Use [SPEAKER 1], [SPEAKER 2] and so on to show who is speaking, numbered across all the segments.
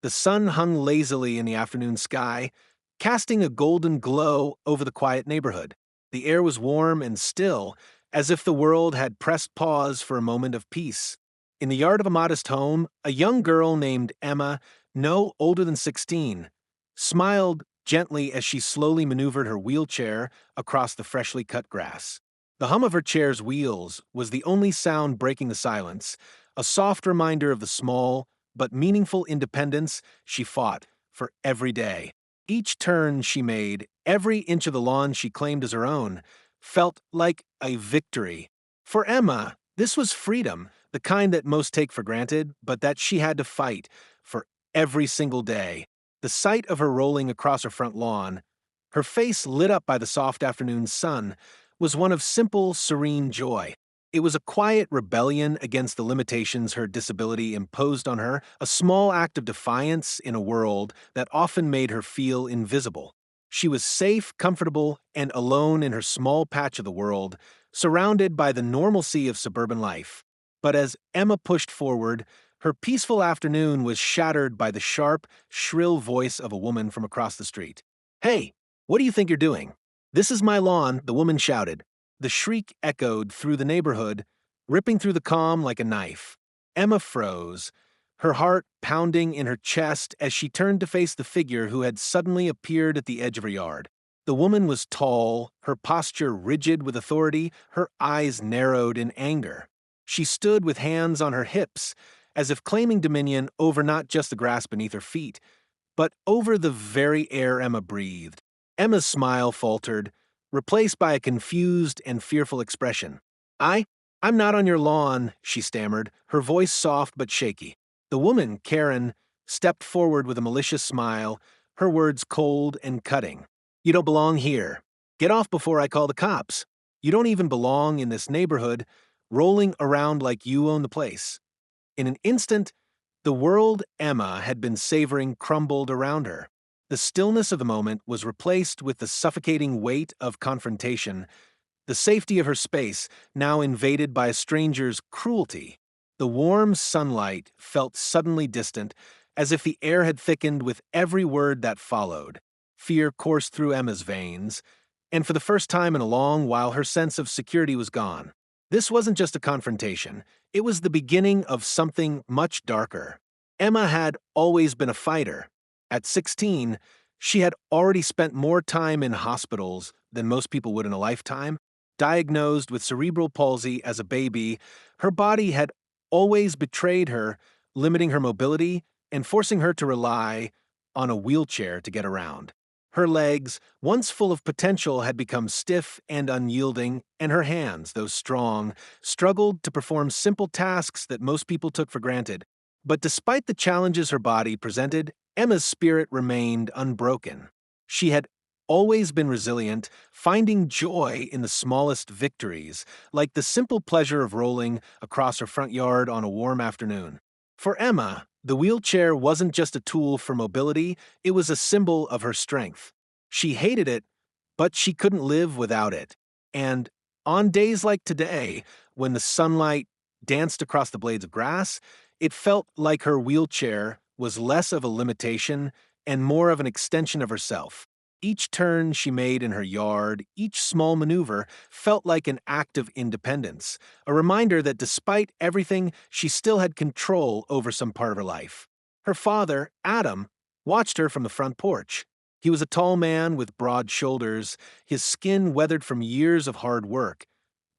[SPEAKER 1] The sun hung lazily in the afternoon sky, casting a golden glow over the quiet neighborhood. The air was warm and still, as if the world had pressed pause for a moment of peace. In the yard of a modest home, a young girl named Emma, no older than 16, smiled gently as she slowly maneuvered her wheelchair across the freshly cut grass. The hum of her chair's wheels was the only sound breaking the silence, a soft reminder of the small but meaningful independence she fought for every day. Each turn she made, every inch of the lawn she claimed as her own, felt like a victory. For Emma, this was freedom, the kind that most take for granted, but that she had to fight for every single day. The sight of her rolling across her front lawn, her face lit up by the soft afternoon sun, was one of simple, serene joy. It was a quiet rebellion against the limitations her disability imposed on her, a small act of defiance in a world that often made her feel invisible. She was safe, comfortable, and alone in her small patch of the world, surrounded by the normalcy of suburban life. But as Emma pushed forward, her peaceful afternoon was shattered by the sharp, shrill voice of a woman from across the street. "Hey, what do you think you're doing?" "This is my lawn," the woman shouted. The shriek echoed through the neighborhood, ripping through the calm like a knife. Emma froze, her heart pounding in her chest as she turned to face the figure who had suddenly appeared at the edge of her yard. The woman was tall, her posture rigid with authority, her eyes narrowed in anger. She stood with hands on her hips, as if claiming dominion over not just the grass beneath her feet, but over the very air Emma breathed. Emma's smile faltered, replaced by a confused and fearful expression. I'm not on your lawn," she stammered, her voice soft but shaky. The woman, Karen, stepped forward with a malicious smile, her words cold and cutting. "You don't belong here. Get off before I call the cops. You don't even belong in this neighborhood, rolling around like you own the place." In an instant, the world Emma had been savoring crumbled around her. The stillness of the moment was replaced with the suffocating weight of confrontation, the safety of her space now invaded by a stranger's cruelty. The warm sunlight felt suddenly distant, as if the air had thickened with every word that followed. Fear coursed through Emma's veins, and for the first time in a long while her sense of security was gone. This wasn't just a confrontation, it was the beginning of something much darker. Emma had always been a fighter. At 16, she had already spent more time in hospitals than most people would in a lifetime. Diagnosed with cerebral palsy as a baby, her body had always betrayed her, limiting her mobility and forcing her to rely on a wheelchair to get around. Her legs, once full of potential, had become stiff and unyielding, and her hands, though strong, struggled to perform simple tasks that most people took for granted. But despite the challenges her body presented, Emma's spirit remained unbroken. She had always been resilient, finding joy in the smallest victories, like the simple pleasure of rolling across her front yard on a warm afternoon. For Emma, the wheelchair wasn't just a tool for mobility, it was a symbol of her strength. She hated it, but she couldn't live without it. And on days like today, when the sunlight danced across the blades of grass, it felt like her wheelchair was less of a limitation and more of an extension of herself. Each turn she made in her yard, each small maneuver, felt like an act of independence, a reminder that despite everything, she still had control over some part of her life. Her father, Adam, watched her from the front porch. He was a tall man with broad shoulders, his skin weathered from years of hard work,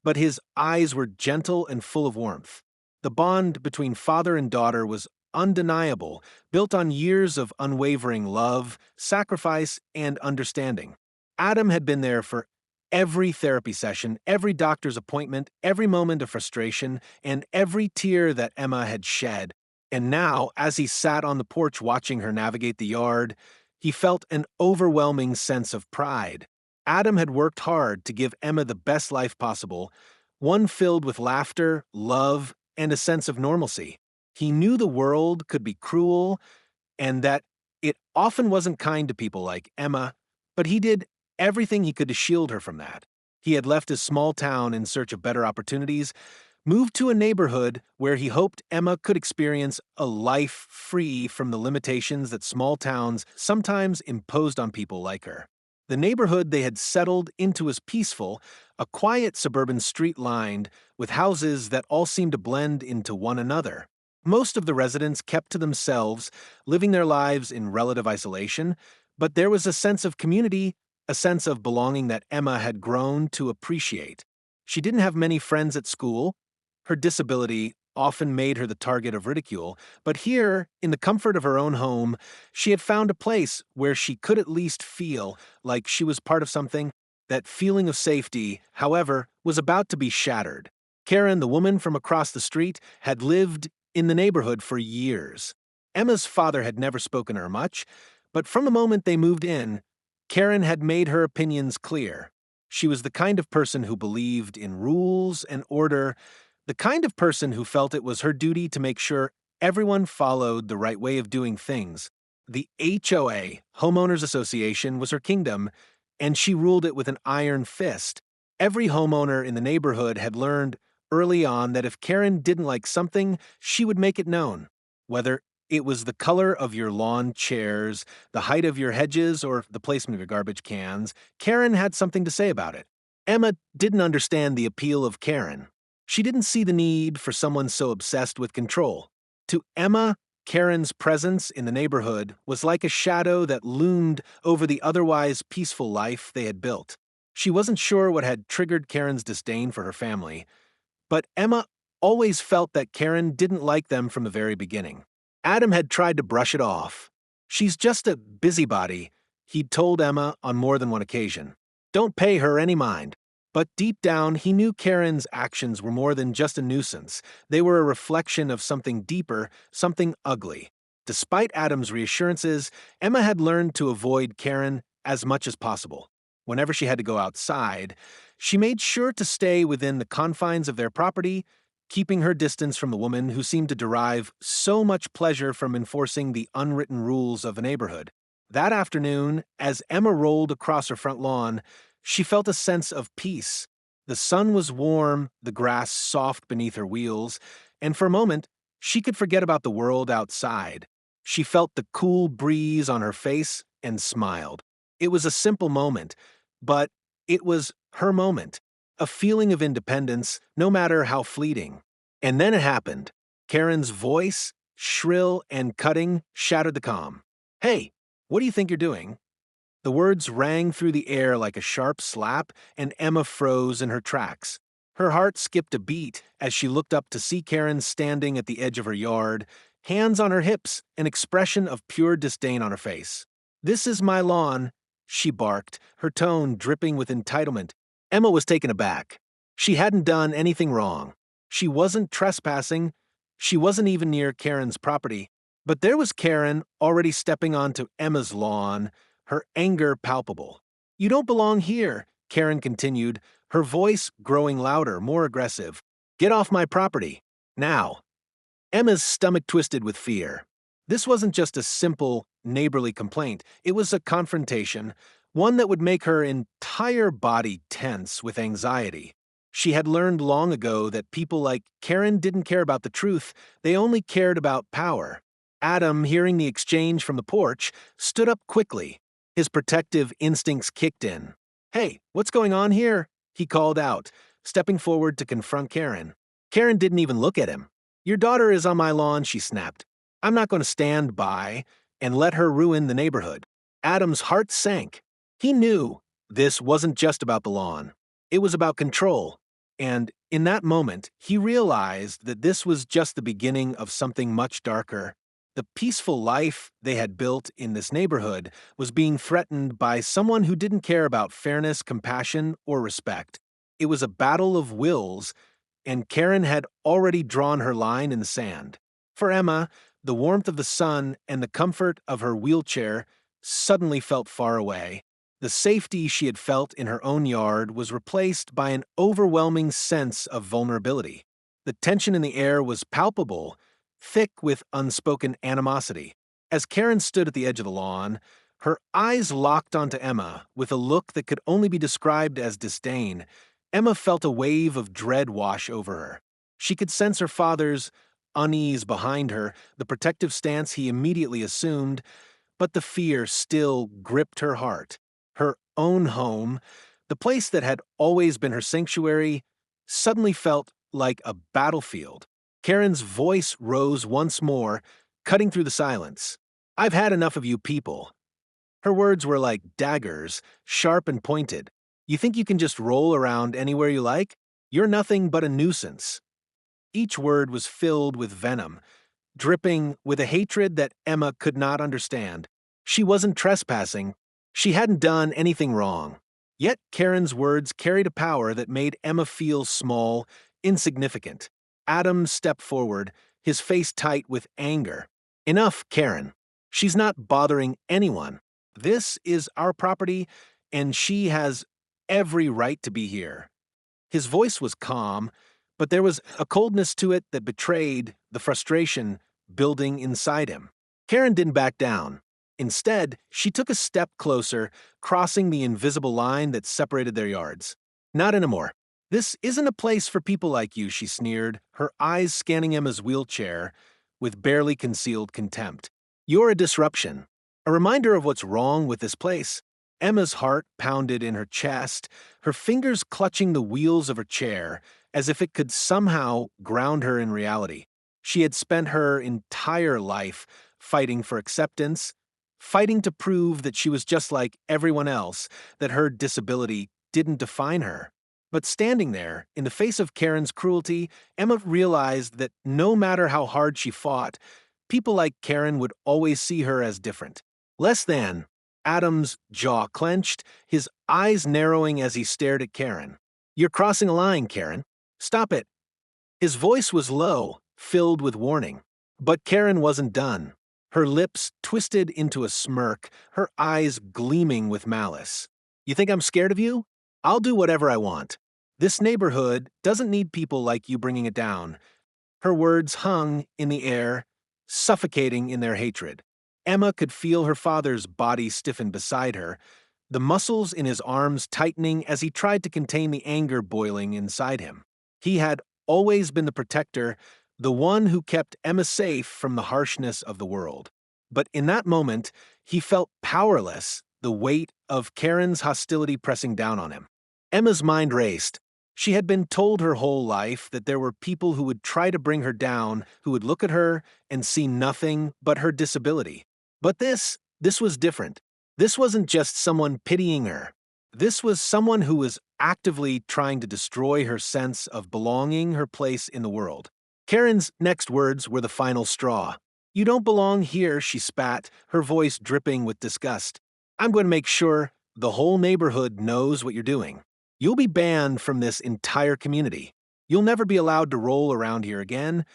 [SPEAKER 1] but his eyes were gentle and full of warmth. The bond between father and daughter was undeniable, built on years of unwavering love, sacrifice, and understanding. Adam had been there for every therapy session, every doctor's appointment, every moment of frustration, and every tear that Emma had shed. And now, as he sat on the porch watching her navigate the yard, he felt an overwhelming sense of pride. Adam had worked hard to give Emma the best life possible, one filled with laughter, love, and a sense of normalcy. He knew the world could be cruel and that it often wasn't kind to people like Emma, but he did everything he could to shield her from that. He had left his small town in search of better opportunities, moved to a neighborhood where he hoped Emma could experience a life free from the limitations that small towns sometimes imposed on people like her. The neighborhood they had settled into was peaceful, a quiet suburban street lined with houses that all seemed to blend into one another. Most of the residents kept to themselves, living their lives in relative isolation, but there was a sense of community, a sense of belonging that Emma had grown to appreciate. She didn't have many friends at school. Her disability often made her the target of ridicule, but here, in the comfort of her own home, she had found a place where she could at least feel like she was part of something. That feeling of safety, however, was about to be shattered. Karen, the woman from across the street, had lived in the neighborhood for years. Emma's father had never spoken to her much, but from the moment they moved in, Karen had made her opinions clear. She was the kind of person who believed in rules and order, the kind of person who felt it was her duty to make sure everyone followed the right way of doing things. The HOA, Homeowners Association, was her kingdom, and she ruled it with an iron fist. Every homeowner in the neighborhood had learned early on that if Karen didn't like something, she would make it known. Whether it was the color of your lawn chairs, the height of your hedges, or the placement of your garbage cans, Karen had something to say about it. Emma didn't understand the appeal of Karen. She didn't see the need for someone so obsessed with control. To Emma, Karen's presence in the neighborhood was like a shadow that loomed over the otherwise peaceful life they had built. She wasn't sure what had triggered Karen's disdain for her family, but Emma always felt that Karen didn't like them from the very beginning. Adam had tried to brush it off. She's just a busybody, he'd told Emma on more than one occasion. Don't pay her any mind. But deep down, he knew Karen's actions were more than just a nuisance. They were a reflection of something deeper, something ugly. Despite Adam's reassurances, Emma had learned to avoid Karen as much as possible. Whenever she had to go outside, she made sure to stay within the confines of their property, keeping her distance from the woman who seemed to derive so much pleasure from enforcing the unwritten rules of the neighborhood. That afternoon, as Emma rolled across her front lawn, she felt a sense of peace. The sun was warm, the grass soft beneath her wheels, and for a moment, she could forget about the world outside. She felt the cool breeze on her face and smiled. It was a simple moment, but it was her moment, a feeling of independence, no matter how fleeting. And then it happened. Karen's voice, shrill and cutting, shattered the calm. Hey, what do you think you're doing? The words rang through the air like a sharp slap, and Emma froze in her tracks. Her heart skipped a beat as she looked up to see Karen standing at the edge of her yard, hands on her hips, an expression of pure disdain on her face. "This is my lawn," she barked, her tone dripping with entitlement. Emma was taken aback. She hadn't done anything wrong. She wasn't trespassing. She wasn't even near Karen's property. But there was Karen already stepping onto Emma's lawn, her anger palpable. "You don't belong here," Karen continued, her voice growing louder, more aggressive. "Get off my property. Now." Emma's stomach twisted with fear. This wasn't just a simple, neighborly complaint. It was a confrontation, one that would make her entire body tense with anxiety. She had learned long ago that people like Karen didn't care about the truth, they only cared about power. Adam, hearing the exchange from the porch, stood up quickly. His protective instincts kicked in. "Hey, what's going on here?" he called out, stepping forward to confront Karen. Karen didn't even look at him. "Your daughter is on my lawn," she snapped. "I'm not going to stand by and let her ruin the neighborhood." Adam's heart sank. He knew this wasn't just about the lawn. It was about control. And in that moment, he realized that this was just the beginning of something much darker. The peaceful life they had built in this neighborhood was being threatened by someone who didn't care about fairness, compassion, or respect. It was a battle of wills, and Karen had already drawn her line in the sand. For Emma, the warmth of the sun and the comfort of her wheelchair suddenly felt far away. The safety she had felt in her own yard was replaced by an overwhelming sense of vulnerability. The tension in the air was palpable, thick with unspoken animosity. As Karen stood at the edge of the lawn, her eyes locked onto Emma with a look that could only be described as disdain. Emma felt a wave of dread wash over her. She could sense her father's unease behind her, the protective stance he immediately assumed, but the fear still gripped her heart. Her own home, the place that had always been her sanctuary, suddenly felt like a battlefield. Karen's voice rose once more, cutting through the silence. "I've had enough of you people." Her words were like daggers, sharp and pointed. "You think you can just roll around anywhere you like? You're nothing but a nuisance." Each word was filled with venom, dripping with a hatred that Emma could not understand. She wasn't trespassing. She hadn't done anything wrong. Yet Karen's words carried a power that made Emma feel small, insignificant. Adam stepped forward, his face tight with anger. "Enough, Karen. She's not bothering anyone. This is our property, and she has every right to be here." His voice was calm, but there was a coldness to it that betrayed the frustration building inside him. Karen didn't back down. Instead, she took a step closer, crossing the invisible line that separated their yards. "Not anymore. This isn't a place for people like you," she sneered, her eyes scanning Emma's wheelchair with barely concealed contempt. "You're a disruption, a reminder of what's wrong with this place." Emma's heart pounded in her chest, her fingers clutching the wheels of her chair, as if it could somehow ground her in reality. She had spent her entire life fighting for acceptance, fighting to prove that she was just like everyone else, that her disability didn't define her. But standing there, in the face of Karen's cruelty, Emma realized that no matter how hard she fought, people like Karen would always see her as different. Less than. Adam's jaw clenched, his eyes narrowing as he stared at Karen. "You're crossing a line, Karen. Stop it." His voice was low, filled with warning. But Karen wasn't done. Her lips twisted into a smirk, her eyes gleaming with malice. "You think I'm scared of you? I'll do whatever I want. This neighborhood doesn't need people like you bringing it down." Her words hung in the air, suffocating in their hatred. Emma could feel her father's body stiffen beside her, the muscles in his arms tightening as he tried to contain the anger boiling inside him. He had always been the protector, the one who kept Emma safe from the harshness of the world. But in that moment, he felt powerless, the weight of Karen's hostility pressing down on him. Emma's mind raced. She had been told her whole life that there were people who would try to bring her down, who would look at her and see nothing but her disability. But this was different. This wasn't just someone pitying her. This was someone who was actively trying to destroy her sense of belonging, her place in the world. Karen's next words were the final straw. "You don't belong here," she spat, her voice dripping with disgust. "I'm going to make sure the whole neighborhood knows what you're doing. You'll be banned from this entire community. You'll never be allowed to roll around here again."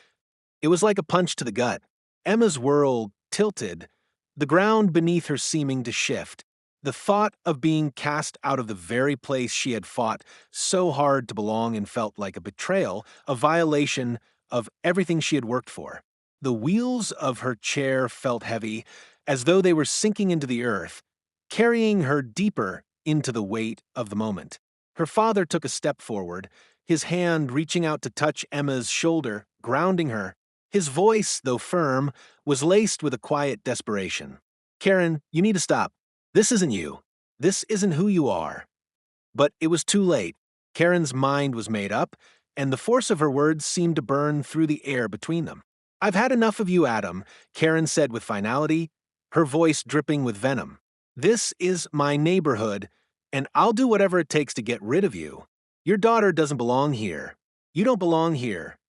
[SPEAKER 1] It was like a punch to the gut. Emma's world tilted, the ground beneath her seeming to shift. The thought of being cast out of the very place she had fought so hard to belong in felt like a betrayal, a violation of everything she had worked for. The wheels of her chair felt heavy, as though they were sinking into the earth, carrying her deeper into the weight of the moment. Her father took a step forward, his hand reaching out to touch Emma's shoulder, grounding her. His voice, though firm, was laced with a quiet desperation. "Karen, you need to stop. This isn't you. This isn't who you are." But it was too late. Karen's mind was made up, and the force of her words seemed to burn through the air between them. "I've had enough of you, Adam," Karen said with finality, her voice dripping with venom. "This is my neighborhood, and I'll do whatever it takes to get rid of you. Your daughter doesn't belong here. You don't belong here."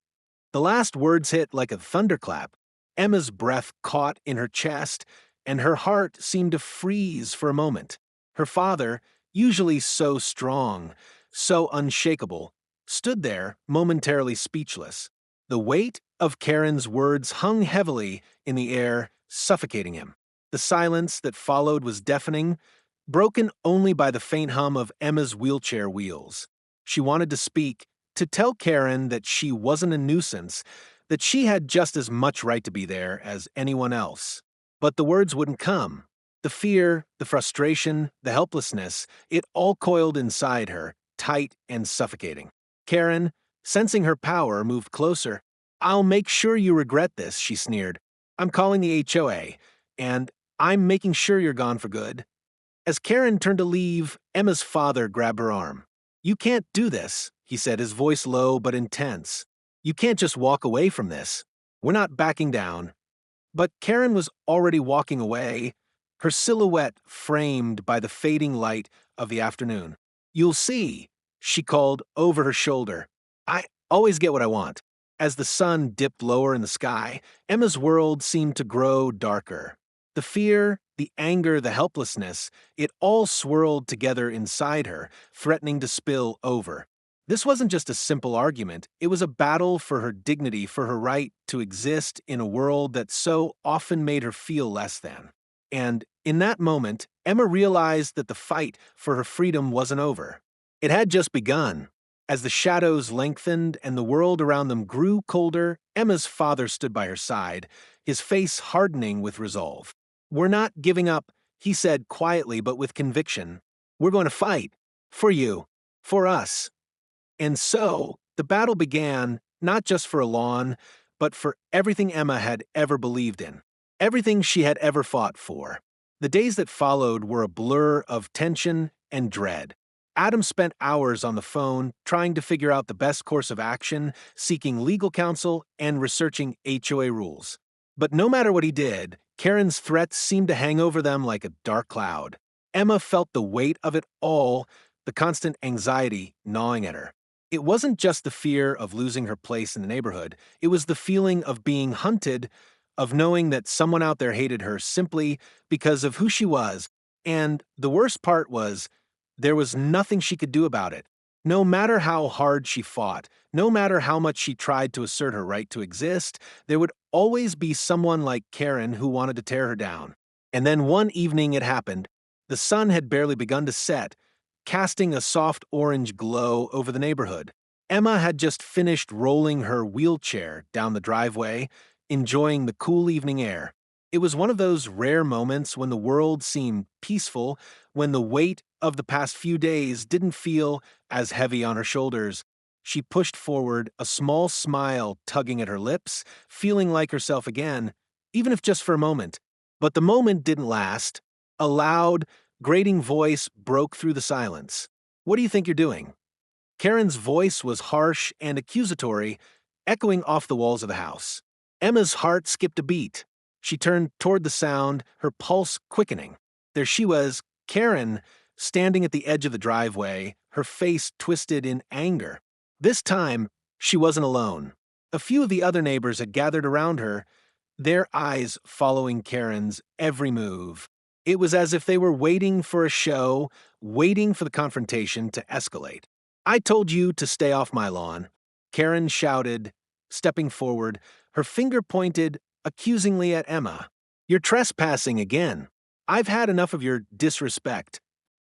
[SPEAKER 1] The last words hit like a thunderclap. Emma's breath caught in her chest, and her heart seemed to freeze for a moment. Her father, usually so strong, so unshakable, stood there, momentarily speechless. The weight of Karen's words hung heavily in the air, suffocating him. The silence that followed was deafening, broken only by the faint hum of Emma's wheelchair wheels. She wanted to speak, to tell Karen that she wasn't a nuisance, that she had just as much right to be there as anyone else. But the words wouldn't come. The fear, the frustration, the helplessness, it all coiled inside her, tight and suffocating. "Karen, Sensing her power, moved closer. "I'll make sure you regret this," she sneered. "I'm calling the HOA, and I'm making sure you're gone for good." As Karen turned to leave, Emma's father grabbed her arm. "You can't do this," he said, his voice low but intense. "You can't just walk away from this. We're not backing down." But Karen was already walking away, her silhouette framed by the fading light of the afternoon. "You'll see," she called over her shoulder. "I always get what I want." As the sun dipped lower in the sky, Emma's world seemed to grow darker. The fear, the anger, the helplessness, it all swirled together inside her, threatening to spill over. This wasn't just a simple argument, it was a battle for her dignity, for her right to exist in a world that so often made her feel less than. And in that moment, Emma realized that the fight for her freedom wasn't over. It had just begun. As the shadows lengthened and the world around them grew colder, Emma's father stood by her side, his face hardening with resolve. "We're not giving up," he said quietly but with conviction. "We're going to fight. For you. For us." And so, the battle began, not just for a lawn, but for everything Emma had ever believed in, everything she had ever fought for. The days that followed were a blur of tension and dread. Adam spent hours on the phone trying to figure out the best course of action, seeking legal counsel, and researching HOA rules. But no matter what he did, Karen's threats seemed to hang over them like a dark cloud. Emma felt the weight of it all, the constant anxiety gnawing at her. It wasn't just the fear of losing her place in the neighborhood, it was the feeling of being hunted, of knowing that someone out there hated her simply because of who she was, and the worst part was, there was nothing she could do about it. No matter how hard she fought, no matter how much she tried to assert her right to exist, there would always be someone like Karen who wanted to tear her down. And then one evening it happened. The sun had barely begun to set, casting a soft orange glow over the neighborhood. Emma had just finished rolling her wheelchair down the driveway, enjoying the cool evening air. It was one of those rare moments when the world seemed peaceful, when the weight of the past few days didn't feel as heavy on her shoulders. She pushed forward, a small smile tugging at her lips, feeling like herself again, even if just for a moment. But the moment didn't last. A loud, grating voice broke through the silence. "What do you think you're doing?" Karen's voice was harsh and accusatory, echoing off the walls of the house. Emma's heart skipped a beat. She turned toward the sound, her pulse quickening. There she was, Karen, standing at the edge of the driveway, her face twisted in anger. This time, she wasn't alone. A few of the other neighbors had gathered around her, their eyes following Karen's every move. It was as if they were waiting for a show, waiting for the confrontation to escalate. "I told you to stay off my lawn," Karen shouted, stepping forward, her finger pointed accusingly at Emma. "You're trespassing again. I've had enough of your disrespect."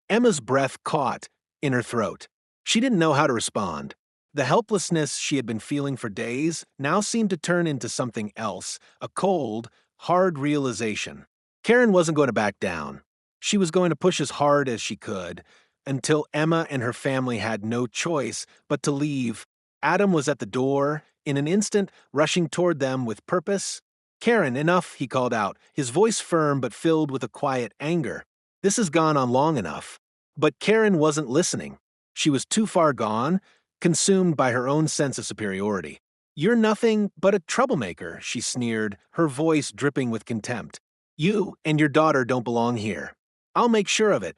[SPEAKER 1] Emma's breath caught in her throat. She didn't know how to respond. The helplessness she had been feeling for days now seemed to turn into something else, a cold, hard realization. Karen wasn't going to back down. She was going to push as hard as she could, until Emma and her family had no choice but to leave. Adam was at the door, in an instant, rushing toward them with purpose. "Karen, enough," he called out, his voice firm but filled with a quiet anger. "This has gone on long enough." But Karen wasn't listening. She was too far gone, consumed by her own sense of superiority. "You're nothing but a troublemaker," she sneered, her voice dripping with contempt. "You and your daughter don't belong here. I'll make sure of it."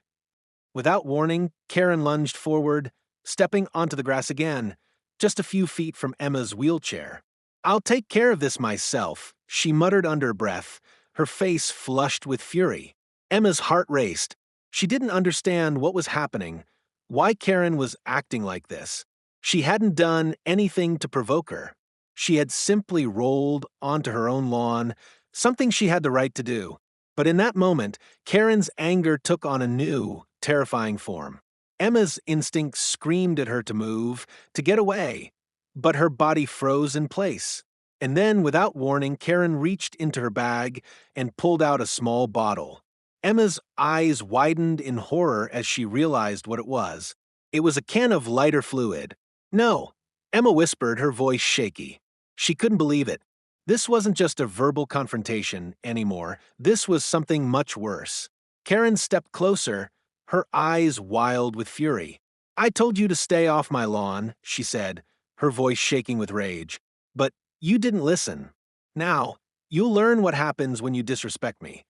[SPEAKER 1] Without warning, Karen lunged forward, stepping onto the grass again, just a few feet from Emma's wheelchair. "I'll take care of this myself," she muttered under her breath, her face flushed with fury. Emma's heart raced. She didn't understand what was happening, why Karen was acting like this. She hadn't done anything to provoke her. She had simply rolled onto her own lawn, something she had the right to do. But in that moment, Karen's anger took on a new, terrifying form. Emma's instincts screamed at her to move, to get away, but her body froze in place. And then, without warning, Karen reached into her bag and pulled out a small bottle. Emma's eyes widened in horror as she realized what it was. It was a can of lighter fluid. "No," Emma whispered, her voice shaky. She couldn't believe it. This wasn't just a verbal confrontation anymore. This was something much worse. Karen stepped closer, her eyes wild with fury. "I told you to stay off my lawn," she said, her voice shaking with rage. "But you didn't listen. Now, you'll learn what happens when you disrespect me."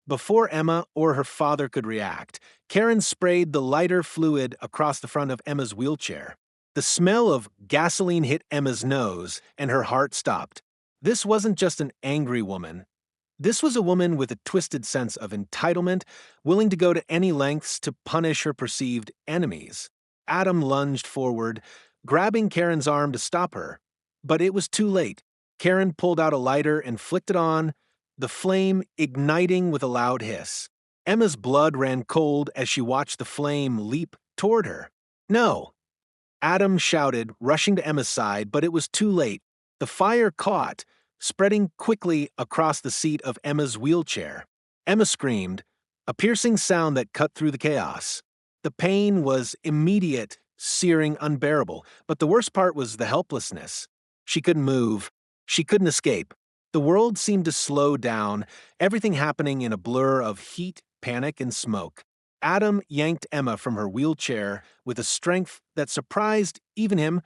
[SPEAKER 1] Before Emma or her father could react, Karen sprayed the lighter fluid across the front of Emma's wheelchair. The smell of gasoline hit Emma's nose, and her heart stopped. This wasn't just an angry woman. This was a woman with a twisted sense of entitlement, willing to go to any lengths to punish her perceived enemies. Adam lunged forward, grabbing Karen's arm to stop her. But it was too late. Karen pulled out a lighter and flicked it on, the flame igniting with a loud hiss. Emma's blood ran cold as she watched the flame leap toward her. "No!" Adam shouted, rushing to Emma's side, but it was too late. The fire caught, spreading quickly across the seat of Emma's wheelchair. Emma screamed, a piercing sound that cut through the chaos. The pain was immediate, searing, unbearable, but the worst part was the helplessness. She couldn't move. She couldn't escape. The world seemed to slow down, everything happening in a blur of heat, panic, and smoke. Adam yanked Emma from her wheelchair with a strength that surprised even him,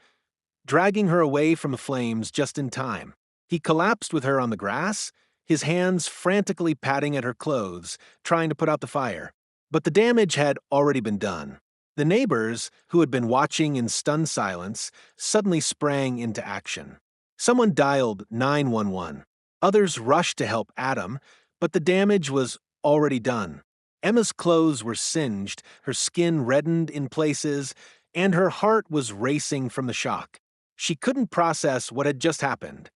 [SPEAKER 1] dragging her away from the flames just in time. He collapsed with her on the grass, his hands frantically patting at her clothes, trying to put out the fire. But the damage had already been done. The neighbors, who had been watching in stunned silence, suddenly sprang into action. Someone dialed 911. Others rushed to help Adam, but the damage was already done. Emma's clothes were singed, her skin reddened in places, and her heart was racing from the shock. She couldn't process what had just happened.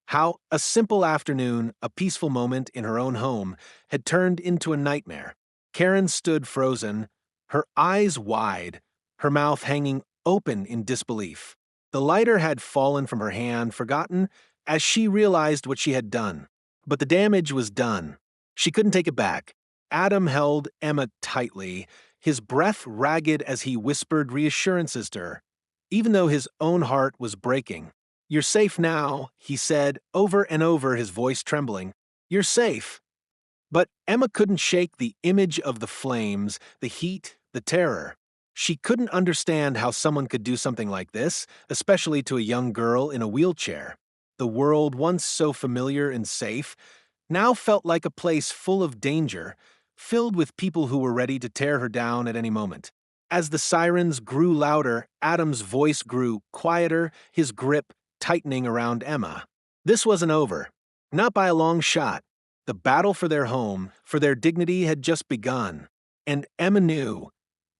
[SPEAKER 1] How a simple afternoon, a peaceful moment in her own home, had turned into a nightmare. Karen stood frozen, her eyes wide, her mouth hanging open in disbelief. The lighter had fallen from her hand, forgotten, as she realized what she had done. But the damage was done. She couldn't take it back. Adam held Emma tightly, his breath ragged as he whispered reassurances to her, even though his own heart was breaking. "You're safe now," he said, over and over, his voice trembling. "You're safe." But Emma couldn't shake the image of the flames, the heat, the terror. She couldn't understand how someone could do something like this, especially to a young girl in a wheelchair. The world, once so familiar and safe, now felt like a place full of danger, filled with people who were ready to tear her down at any moment. As the sirens grew louder, Adam's voice grew quieter, his grip tightening around Emma. This wasn't over. Not by a long shot. The battle for their home, for their dignity, had just begun. And Emma knew,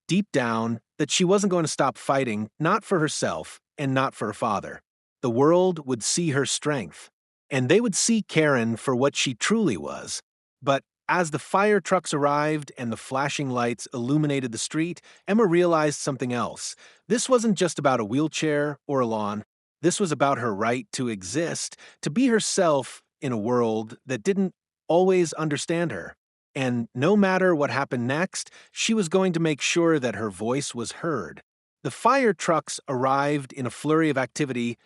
[SPEAKER 1] deep down, that she wasn't going to stop fighting, not for herself and not for her father. The world would see her strength, and they would see Karen for what she truly was. But as the fire trucks arrived and the flashing lights illuminated the street, Emma realized something else. This wasn't just about a wheelchair or a lawn. This was about her right to exist, to be herself in a world that didn't always understand her. And no matter what happened next, she was going to make sure that her voice was heard. The fire trucks arrived in a flurry of activity,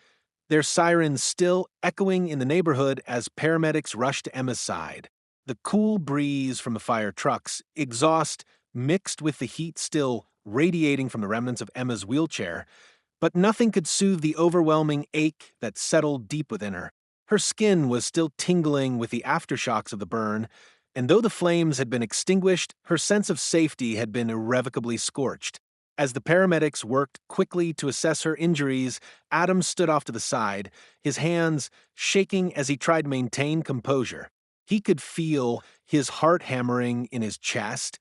[SPEAKER 1] their sirens still echoing in the neighborhood as paramedics rushed to Emma's side. The cool breeze from the fire trucks, exhaust mixed with the heat still radiating from the remnants of Emma's wheelchair, but nothing could soothe the overwhelming ache that settled deep within her. Her skin was still tingling with the aftershocks of the burn, and though the flames had been extinguished, her sense of safety had been irrevocably scorched. As the paramedics worked quickly to assess her injuries, Adam stood off to the side, his hands shaking as he tried to maintain composure. He could feel his heart hammering in his chest,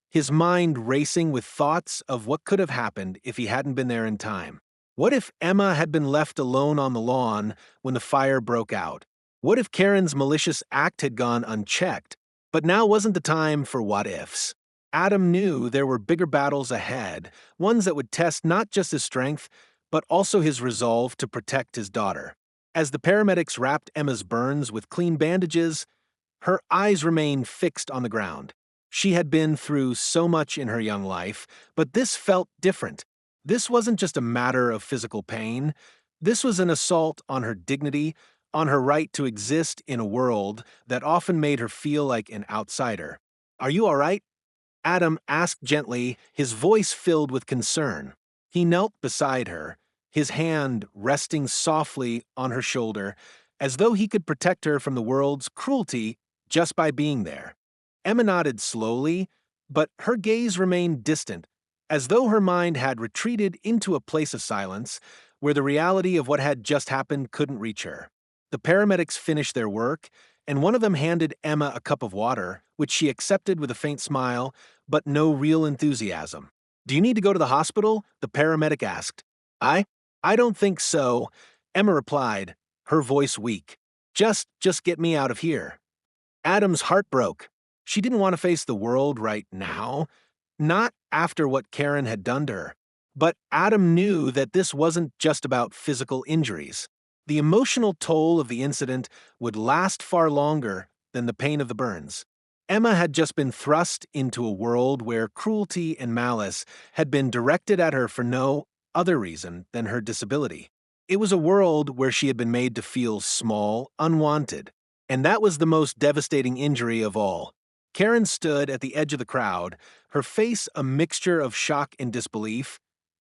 [SPEAKER 1] his mind racing with thoughts of what could have happened if he hadn't been there in time. What if Emma had been left alone on the lawn when the fire broke out? What if Karen's malicious act had gone unchecked? But now wasn't the time for what-ifs. Adam knew there were bigger battles ahead, ones that would test not just his strength, but also his resolve to protect his daughter. As the paramedics wrapped Emma's burns with clean bandages, her eyes remained fixed on the ground. She had been through so much in her young life, but this felt different. This wasn't just a matter of physical pain. This was an assault on her dignity, on her right to exist in a world that often made her feel like an outsider. Are you all right? Adam asked gently, his voice filled with concern. He knelt beside her, his hand resting softly on her shoulder, as though he could protect her from the world's cruelty just by being there. Emma nodded slowly, but her gaze remained distant, as though her mind had retreated into a place of silence where the reality of what had just happened couldn't reach her. The paramedics finished their work, and one of them handed Emma a cup of water, which she accepted with a faint smile, but no real enthusiasm. Do you need to go to the hospital? The paramedic asked. I don't think so, Emma replied, her voice weak. Just get me out of here. Adam's heart broke. She didn't want to face the world right now, not after what Karen had done to her. But Adam knew that this wasn't just about physical injuries. The emotional toll of the incident would last far longer than the pain of the burns. Emma had just been thrust into a world where cruelty and malice had been directed at her for no other reason than her disability. It was a world where she had been made to feel small, unwanted, and that was the most devastating injury of all. Karen stood at the edge of the crowd, her face a mixture of shock and disbelief,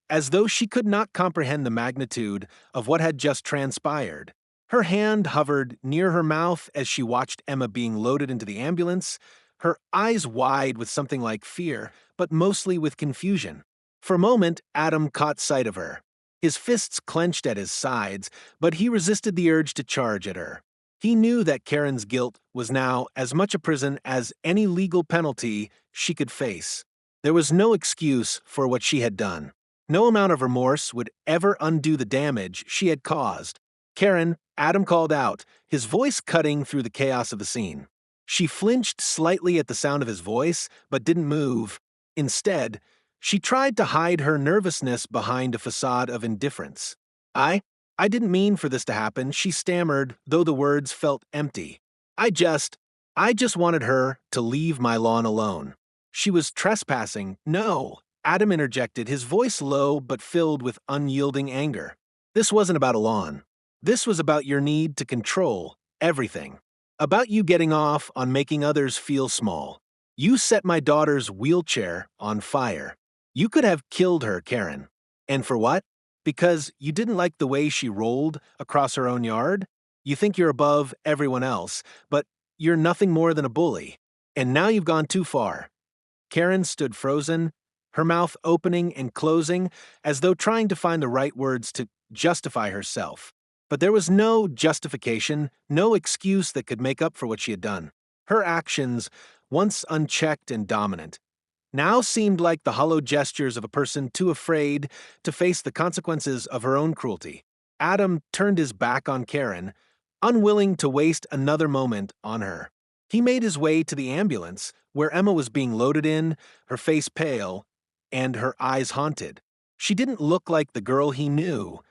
[SPEAKER 1] as though she could not comprehend the magnitude of what had just transpired. Her hand hovered near her mouth as she watched Emma being loaded into the ambulance, her eyes wide with something like fear, but mostly with confusion. For a moment, Adam caught sight of her. His fists clenched at his sides, but he resisted the urge to charge at her. He knew that Karen's guilt was now as much a prison as any legal penalty she could face. There was no excuse for what she had done. No amount of remorse would ever undo the damage she had caused. Karen, Adam called out, his voice cutting through the chaos of the scene. She flinched slightly at the sound of his voice, but didn't move. Instead, she tried to hide her nervousness behind a facade of indifference. I didn't mean for this to happen, she stammered, though the words felt empty. I just wanted her to leave my lawn alone. She was trespassing. No, Adam interjected, his voice low but filled with unyielding anger. This wasn't about a lawn. This was about your need to control everything. About you getting off on making others feel small. You set my daughter's wheelchair on fire. You could have killed her, Karen. And for what? Because you didn't like the way she rolled across her own yard? You think you're above everyone else, but you're nothing more than a bully. And now you've gone too far. Karen stood frozen, her mouth opening and closing as though trying to find the right words to justify herself. But there was no justification, no excuse that could make up for what she had done. Her actions, once unchecked and dominant, now seemed like the hollow gestures of a person too afraid to face the consequences of her own cruelty. Adam turned his back on Karen, unwilling to waste another moment on her. He made his way to the ambulance, where Emma was being loaded in, her face pale, and her eyes haunted. She didn't look like the girl he knew,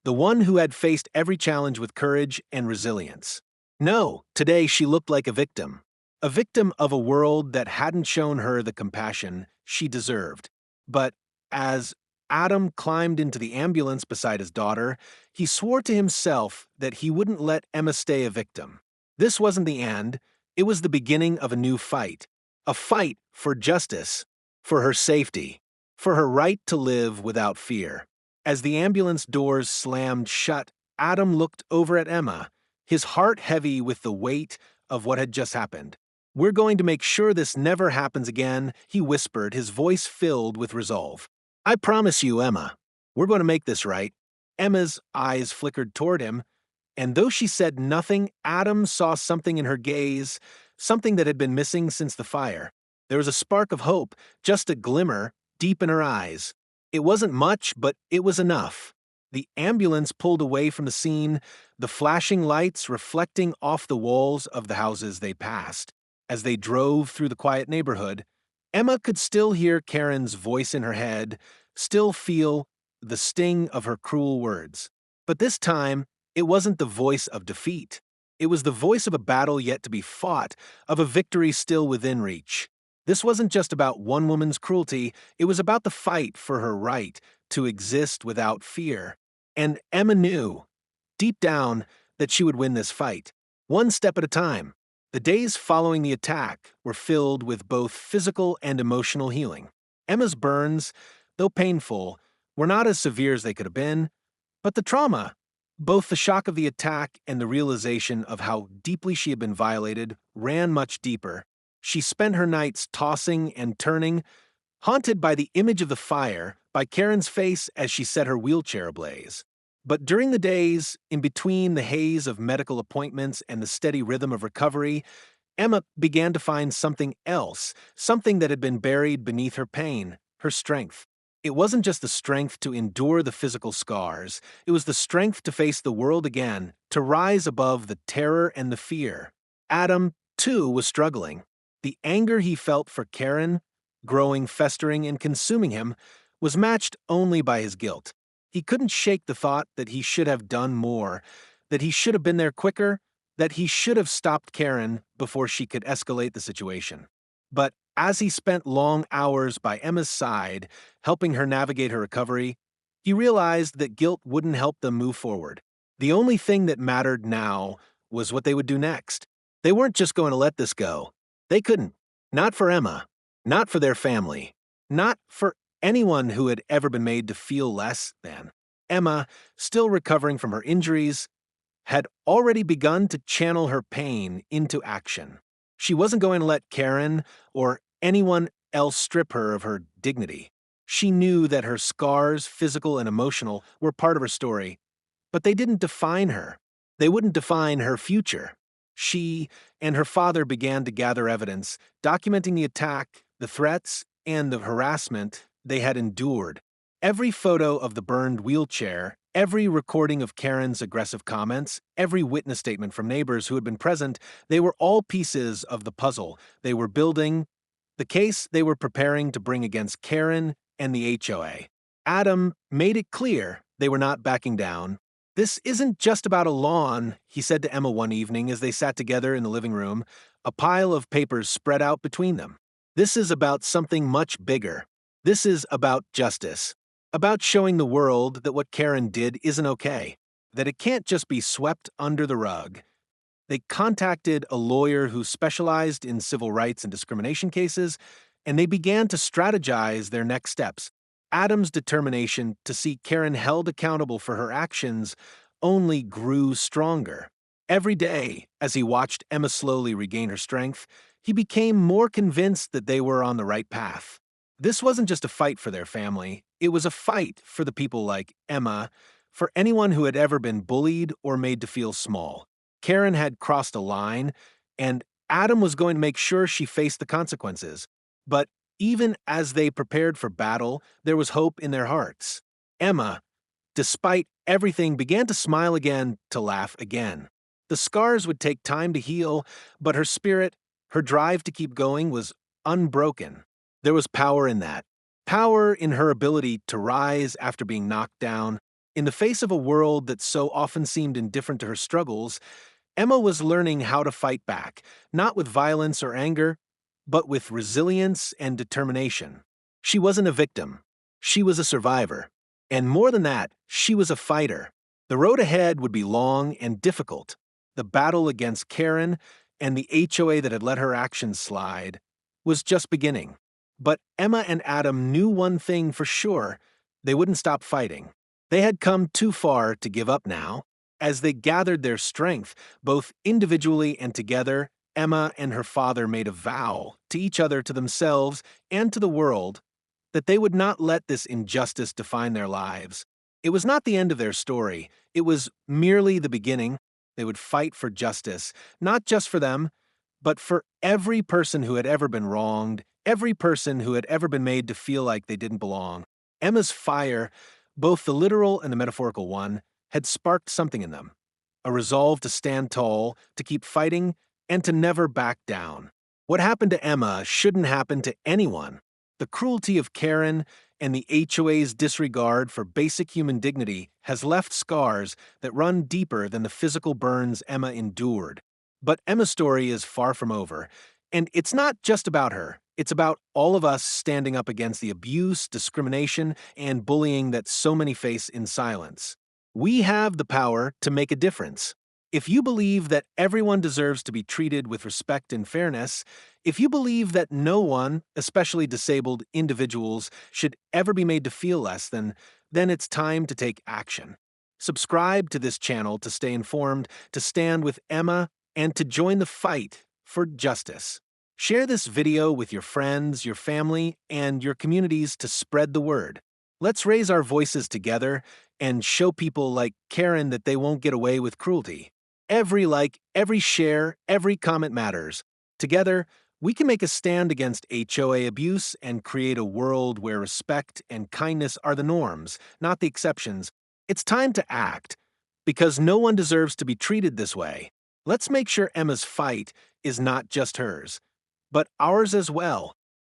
[SPEAKER 1] the one who had faced every challenge with courage and resilience. No, today she looked like a victim of a world that hadn't shown her the compassion she deserved. But as Adam climbed into the ambulance beside his daughter, he swore to himself that he wouldn't let Emma stay a victim. This wasn't the end, it was the beginning of a new fight. A fight for justice, for her safety, for her right to live without fear. As the ambulance doors slammed shut, Adam looked over at Emma, his heart heavy with the weight of what had just happened. We're going to make sure this never happens again, he whispered, his voice filled with resolve. I promise you, Emma. We're going to make this right. Emma's eyes flickered toward him, and though she said nothing, Adam saw something in her gaze, something that had been missing since the fire. There was a spark of hope, just a glimmer, deep in her eyes. It wasn't much, but it was enough. The ambulance pulled away from the scene, the flashing lights reflecting off the walls of the houses they passed. As they drove through the quiet neighborhood, Emma could still hear Karen's voice in her head, still feel the sting of her cruel words. But this time, it wasn't the voice of defeat. It was the voice of a battle yet to be fought, of a victory still within reach. This wasn't just about one woman's cruelty, it was about the fight for her right to exist without fear. And Emma knew, deep down, that she would win this fight, one step at a time. The days following the attack were filled with both physical and emotional healing. Emma's burns, though painful, were not as severe as they could have been, but the trauma, both the shock of the attack and the realization of how deeply she had been violated, ran much deeper. She spent her nights tossing and turning, haunted by the image of the fire, by Karen's face as she set her wheelchair ablaze. But during the days, in between the haze of medical appointments and the steady rhythm of recovery, Emma began to find something else, something that had been buried beneath her pain, her strength. It wasn't just the strength to endure the physical scars, it was the strength to face the world again, to rise above the terror and the fear. Adam, too, was struggling. The anger he felt for Karen, growing, festering, and consuming him, was matched only by his guilt. He couldn't shake the thought that he should have done more, that he should have been there quicker, that he should have stopped Karen before she could escalate the situation. But as he spent long hours by Emma's side, helping her navigate her recovery, he realized that guilt wouldn't help them move forward. The only thing that mattered now was what they would do next. They weren't just going to let this go. They couldn't. Not for Emma. Not for their family. Not for anyone who had ever been made to feel less than. Emma, still recovering from her injuries, had already begun to channel her pain into action. She wasn't going to let Karen or anyone else strip her of her dignity. She knew that her scars, physical and emotional, were part of her story, but they didn't define her. They wouldn't define her future. She and her father began to gather evidence, documenting the attack, the threats, and the harassment they had endured. Every photo of the burned wheelchair, every recording of Karen's aggressive comments, every witness statement from neighbors who had been present, they were all pieces of the puzzle they were building, the case they were preparing to bring against Karen and the HOA. Adam made it clear they were not backing down. "This isn't just about a lawn," he said to Emma one evening as they sat together in the living room, a pile of papers spread out between them. "This is about something much bigger. This is about justice. About showing the world that what Karen did isn't okay, that it can't just be swept under the rug." They contacted a lawyer who specialized in civil rights and discrimination cases, and they began to strategize their next steps. Adam's determination to see Karen held accountable for her actions only grew stronger. Every day, as he watched Emma slowly regain her strength, he became more convinced that they were on the right path. This wasn't just a fight for their family, it was a fight for the people like Emma, for anyone who had ever been bullied or made to feel small. Karen had crossed a line, and Adam was going to make sure she faced the consequences. But even as they prepared for battle, there was hope in their hearts. Emma, despite everything, began to smile again, to laugh again. The scars would take time to heal, but her spirit, her drive to keep going, was unbroken. There was power in that. Power in her ability to rise after being knocked down. In the face of a world that so often seemed indifferent to her struggles, Emma was learning how to fight back, not with violence or anger, but with resilience and determination. She wasn't a victim. She was a survivor. And more than that, she was a fighter. The road ahead would be long and difficult. The battle against Karen and the HOA that had let her actions slide was just beginning. But Emma and Adam knew one thing for sure: they wouldn't stop fighting. They had come too far to give up now. As they gathered their strength, both individually and together, Emma and her father made a vow to each other, to themselves, and to the world that they would not let this injustice define their lives. It was not the end of their story. It was merely the beginning. They would fight for justice, not just for them, but for every person who had ever been wronged, every person who had ever been made to feel like they didn't belong. Emma's fire, both the literal and the metaphorical one, had sparked something in them, a resolve to stand tall, to keep fighting, and to never back down. What happened to Emma shouldn't happen to anyone. The cruelty of Karen and the HOA's disregard for basic human dignity has left scars that run deeper than the physical burns Emma endured. But Emma's story is far from over, and it's not just about her. It's about all of us standing up against the abuse, discrimination, and bullying that so many face in silence. We have the power to make a difference. If you believe that everyone deserves to be treated with respect and fairness, if you believe that no one, especially disabled individuals, should ever be made to feel less than, then it's time to take action. Subscribe to this channel to stay informed, to stand with Emma, and to join the fight for justice. Share this video with your friends, your family, and your communities to spread the word. Let's raise our voices together and show people like Karen that they won't get away with cruelty. Every like, every share, every comment matters. Together, we can make a stand against HOA abuse and create a world where respect and kindness are the norms, not the exceptions. It's time to act, because no one deserves to be treated this way. Let's make sure Emma's fight is not just hers, but ours as well.